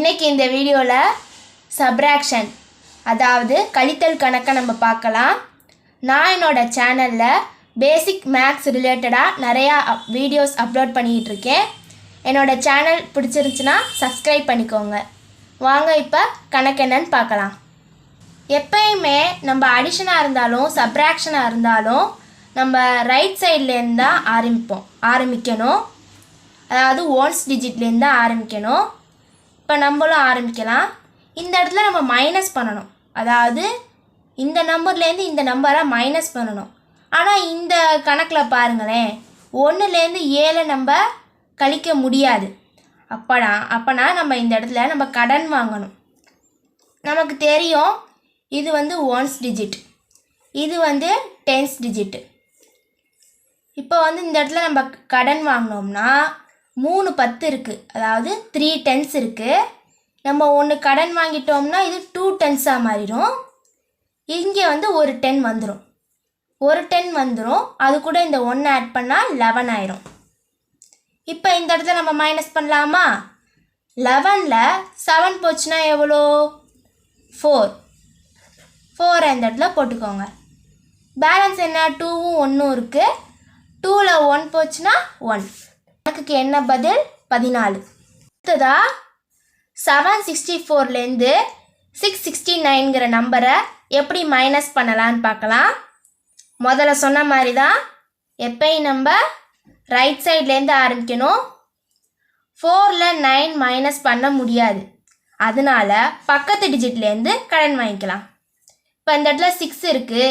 இன்னைக்கு இந்த வீடியோவில் சப்ராக்ஷன் அதாவது கழித்தல் கணக்கை நம்ம பார்க்கலாம். நான் என்னோடய சேனலில் பேசிக் மேக்ஸ் ரிலேட்டடாக நிறையா வீடியோஸ் அப்லோட் பண்ணிக்கிட்டு இருக்கேன். என்னோடய சேனல் பிடிச்சிருந்துச்சுன்னா சப்ஸ்கிரைப் பண்ணிக்கோங்க. வாங்க இப்போ கணக்கு என்னன்னு பார்க்கலாம். எப்பயுமே நம்ம அடிஷனாக இருந்தாலும் சப்ராக்ஷனாக இருந்தாலும் நம்ம ரைட் சைட்லேருந்து தான் ஆரம்பிக்கணும். அதாவது ஓன்ஸ் டிஜிட்லேருந்து தான் ஆரம்பிக்கணும். இப்போ நம்மளும் ஆரம்பிக்கலாம். இந்த இடத்துல நம்ம மைனஸ் பண்ணணும். அதாவது இந்த நம்பர்லேருந்து இந்த நம்பரை மைனஸ் பண்ணணும். ஆனால் இந்த கணக்கில் பாருங்களேன், 1லேருந்து 7 நம்ம கழிக்க முடியாது. அப்போனா நம்ம இந்த இடத்துல நம்ம கடன் வாங்கணும். நமக்கு தெரியும் இது வந்து ஒன்ஸ் டிஜிட், இது வந்து டென்ஸ் டிஜிட். இப்போ வந்து இந்த இடத்துல நம்ம கடன் வாங்கினோம்னா 3 10 இருக்குது, அதாவது 3 10s இருக்குது. நம்ம ஒன்று கடன் வாங்கிட்டோம்னா இது 2 10s மாறிடும். இங்கே வந்து ஒரு 10 வந்துடும், ஒரு 10 வந்துடும். அது கூட இந்த 1 ஆட் பண்ணால் 11 ஆயிரும். இப்போ இந்த இடத்துல நம்ம மைனஸ் பண்ணலாமா? 11ல் 7 போச்சுன்னா எவ்வளோ? 4 இந்த இடத்துல போட்டுக்கோங்க. பேலன்ஸ் என்ன? 2வும் 1ம் இருக்குது. 2ல் 1 போச்சுன்னா 1. கணக்குக்கு என்ன பதில்? 14. அடுத்ததா 764லேருந்து 669ங்கிற நம்பரை எப்படி மைனஸ் பண்ணலான்னு பார்க்கலாம். முதல்ல சொன்ன மாதிரி தான் எப்பயும் நம்ம ரைட் சைட்லேருந்து ஆரம்பிக்கணும். 4ல் 9 மைனஸ் பண்ண முடியாது, அதனால பக்கத்து டிஜிட்லேருந்து கடன் வாங்கிக்கலாம். இப்போ இந்த இடத்துல 6 இருக்குது.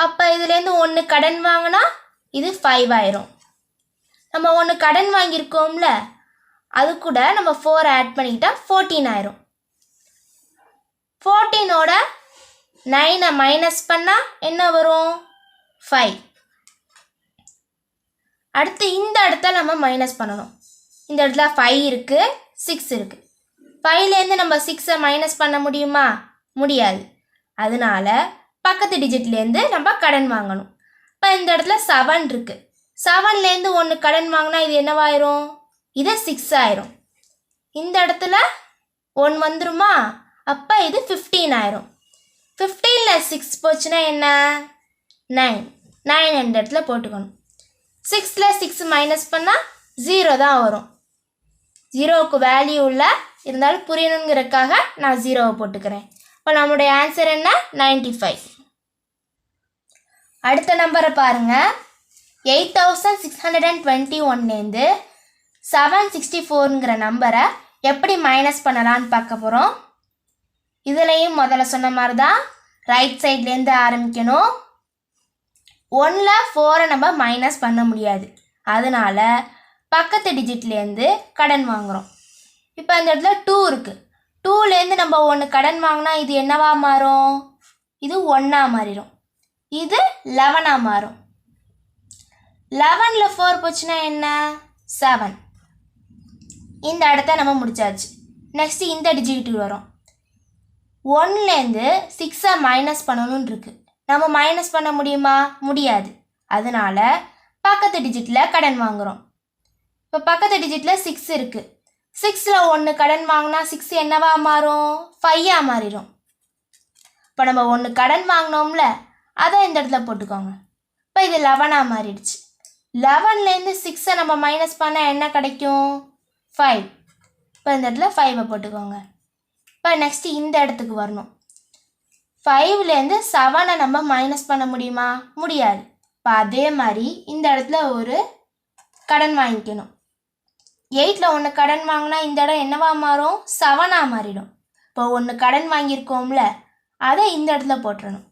அப்போ இதுலேருந்து 1 கடன் வாங்கினா இது 5 ஆயிரும். நம்ம 1 கடன் வாங்கியிருக்கோம்ல, அது கூட நம்ம 4 ஆட் பண்ணிக்கிட்டா 14 ஆயிரும். 14ஓட 9 மைனஸ் பண்ணால் என்ன வரும்? 5. அடுத்து இந்த இடத்துல நம்ம மைனஸ் பண்ணணும். இந்த இடத்துல 5 இருக்குது, 6 இருக்குது. 5லேருந்து நம்ம 6 மைனஸ் பண்ண முடியுமா? முடியாது. அதனால பக்கத்து டிஜிட்லேருந்து நம்ம கடன் வாங்கணும். இப்போ இந்த இடத்துல 7 இருக்குது. 7லேருந்து 1 கடன் வாங்கினா இது என்னவாயிரும்? இது 6 ஆயிரும். இந்த இடத்துல 1 வந்துருமா? அப்போ இது 15 ஆயிரும். 15ல் 6 போச்சுன்னா என்ன? 9 இந்த இடத்துல போட்டுக்கணும். 6ல் 6 மைனஸ் பண்ணால் 0 தான் வரும். 0க்கு வேல்யூ இல்லை, இருந்தாலும் புரியணுங்கிறதுக்காக நான் 0வை போட்டுக்கிறேன். இப்போ நம்மளுடைய ஆன்சர் என்ன? 95. அடுத்த நம்பரை பாருங்கள். 8621லேருந்து 764ங்கிற நம்பரை எப்படி மைனஸ் பண்ணலான்னு பார்க்க போகிறோம். இதுலேயும் முதல்ல சொன்ன மாதிரி தான் ரைட் சைட்லேருந்து ஆரம்பிக்கணும். 1ல் 4 நம்ம மைனஸ் பண்ண முடியாது, அதனால் பக்கத்து டிஜிட்லேருந்து கடன் வாங்குகிறோம். இப்போ இந்த இடத்துல 2 இருக்குது. 2லேருந்து நம்ம 1 கடன் வாங்கினா இது என்னவா மாறும்? இது 1ஆ மாறிடும். இது 11ஆ மாறும். 11ல் 4 போச்சுன்னா என்ன? 7. இந்த இடத்த நம்ம முடிச்சாச்சு. நெக்ஸ்ட்டு இந்த டிஜிட்டுக்கு வரும். 1லேருந்து 6 மைனஸ் பண்ணணும்னு இருக்குது. நம்ம மைனஸ் பண்ண முடியுமா? முடியாது. அதனால் பக்கத்து டிஜிட்டில் கடன் வாங்குகிறோம். இப்போ பக்கத்து டிஜிட்டில் 6 இருக்குது. 6ல் 1 கடன் வாங்கினா 6 என்னவா மாறும்? 5ஆ மாறிடும். இப்போ நம்ம 1 கடன் வாங்கினோம்ல, அதை இந்த இடத்துல போட்டுக்கோங்க. இப்போ இது 11ஆ மாறிடுச்சு. 11லேருந்து 6 நம்ம மைனஸ் பண்ணால் என்ன கிடைக்கும்? 5. இப்போ இந்த இடத்துல 5 போட்டுக்கோங்க. இப்போ நெக்ஸ்ட்டு இந்த இடத்துக்கு வரணும். 5லேருந்து 7 நம்ம மைனஸ் பண்ண முடியுமா? முடியாது. இப்போ அதே மாதிரி இந்த இடத்துல ஒரு கடன் வாங்கிக்கணும். 8ல் 1 கடன் வாங்கினா இந்த இடம் என்னவா மாறும்? 7ஆ மாறிடும். இப்போ 1 கடன் வாங்கியிருக்கோம்ல, அதை இந்த இடத்துல போட்டுறணும்.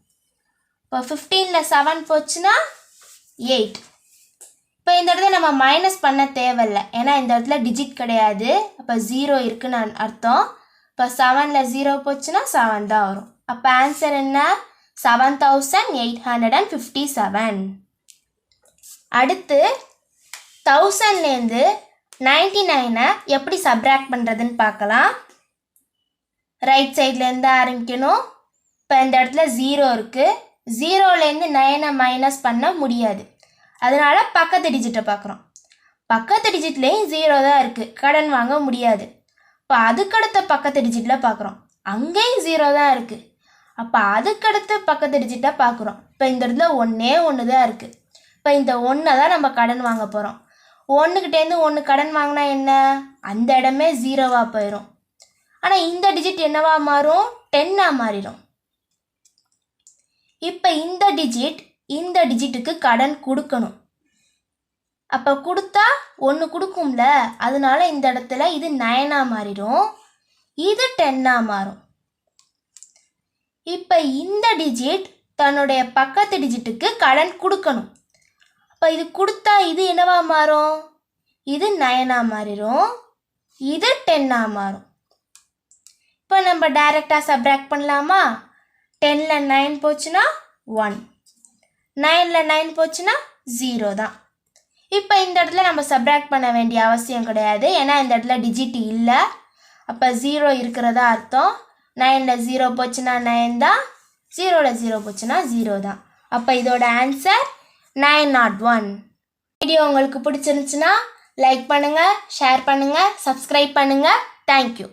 இப்போ 15ல் 7 போச்சுன்னா 8. இப்போ இந்த இடத்துல நம்ம மைனஸ் பண்ண தேவையில்லை, ஏன்னா இந்த இடத்துல டிஜிட் கிடையாது. அப்போ 0 இருக்குன்னு அர்த்தம். இப்போ 7ல் 0 போச்சுன்னா 7 தான் வரும். அப்போ ஆன்சர் என்ன? 7857. அடுத்து 1000லேருந்து 99 எப்படி சப்ராக்ட் பண்ணுறதுன்னு பார்க்கலாம். ரைட் சைட்லேருந்து ஆரம்பிக்கணும். இப்போ இந்த இடத்துல 0 இருக்குது. 0லேருந்து 9 மைனஸ் பண்ண முடியாது, அதனால் பக்கத்து டிஜிட்டை பார்க்குறோம். பக்கத்து டிஜிட்லேயும் 0 தான் இருக்குது, கடன் வாங்க முடியாது. இப்போ அதுக்கடுத்த பக்கத்து டிஜிட்டில் பார்க்குறோம், அங்கேயும் 0 தான் இருக்குது. அப்போ அதுக்கடுத்து பக்கத்து டிஜிட்டை பார்க்குறோம். இப்போ இந்த இடத்துல ஒன்றே ஒன்று தான் இருக்குது. இப்போ இந்த 1 தான் நம்ம கடன் வாங்க போகிறோம். 1கிட்டேருந்து 1 கடன் வாங்கினா என்ன, அந்த இடமே 0வாக போயிடும். ஆனால் இந்த டிஜிட் என்னவா மாறும், 10ஆக மாறிடும். இப்போ இந்த டிஜிட்டுக்கு கடன் கொடுக்கணும். அப்போ கொடுத்தா 1 கொடுக்கும்ல, அதனால இந்த இடத்துல இது 9ஆக மாறிடும், இது 10ஆக மாறும். இப்போ இந்த டிஜிட் தன்னுடைய பக்கத்து டிஜிட்டுக்கு கடன் கொடுக்கணும். அப்போ இது கொடுத்தா இது என்னவா மாறும், இது 9ஆக மாறிடும், இது 10ஆக மாறும். இப்போ நம்ம டைரெக்டாக சப்ராக்ட் பண்ணலாமா? 10ல் 9 போச்சுன்னா 1, 9ல் 9 போச்சுன்னா 0 தான். இப்போ இந்த இடத்துல நம்ம சப்ராக்ட் பண்ண வேண்டிய அவசியம் கிடையாது, ஏன்னா இந்த இடத்துல டிஜிட் இல்லை. அப்போ 0 இருக்கிறதா அர்த்தம். 9ல் 0 போச்சுன்னா 9 தான், 0ல் 0 போச்சுன்னா 0 தான். அப்போ இதோட ஆன்சர் 901. வீடியோ உங்களுக்கு பிடிச்சிருந்துச்சுன்னா லைக் பண்ணுங்கள், ஷேர் பண்ணுங்கள், சப்ஸ்கிரைப் பண்ணுங்கள். தேங்க்யூ.